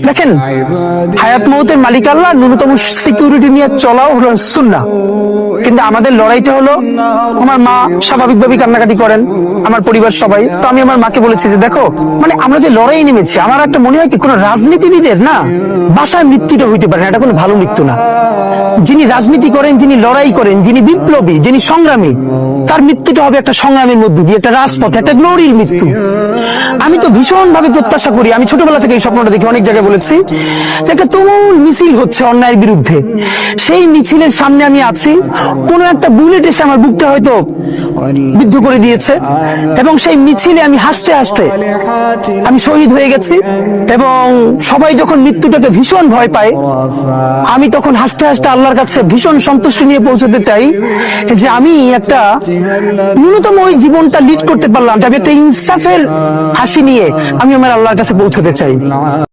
দেখেন, হায়াত মৌতের মালিক আল্লাহ, ন্যূনতম সিকিউরিটি নিয়ে চলাও হলো সুন্নাহ। কিন্তু আমাদের লড়াইটা হলো, আমার মা স্বাভাবিকভাবেই কান্নাকাটি করেন, আমার পরিবার সবাই। তো আমি আমার মাকে বলেছি যে দেখো, মানে আমরা যে লড়াই নেমেছি, আমার একটা মনে হয় কি, কোন রাজনীতিবিদের না বাসায় মৃত্যুটা হইতে পারে না, এটা কোনো ভালো মৃত্যু না। যিনি রাজনীতি করেন, যিনি লড়াই করেন, যিনি বিপ্লবী, যিনি সংগ্রামী, তার মৃত্যুটা হবে একটা সংগ্রামের মধ্য দিয়ে, একটা রাজপথে, একটা গ্লোরির মৃত্যু। আমি তো ভীষণ ভাবে প্রত্যাশা করি, আমি ছোটবেলা থেকে এই স্বপ্নটা দেখি, অনেক জায়গায় বলেছি, যে একটা তুমুল মিছিল হচ্ছে অন্যায়ের বিরুদ্ধে, সেই মিছিলের সামনে আমি আছি, কোন একটা বুলেট এসে আমার বুকটা হয়তো বিদ্ধ করে দিয়েছে, এবং সেই মিছিলে আমি হাসতে হাসতে আমি শহীদ হয়ে গেছি। এবং সবাই যখন মৃত্যুটাকে ভীষণ ভয় পায়, আমি তখন হাসতে হাসতে আল্লাহর কাছে ভীষণ সন্তুষ্টি নিয়ে পৌঁছতে চাই, যে আমি একটা ন্যূনতম ওই জীবনটা লিড করতে পারলাম, যে আমি একটা ইনসাফের হাসি নিয়ে আমি আমার আল্লাহর কাছে পৌঁছতে চাই।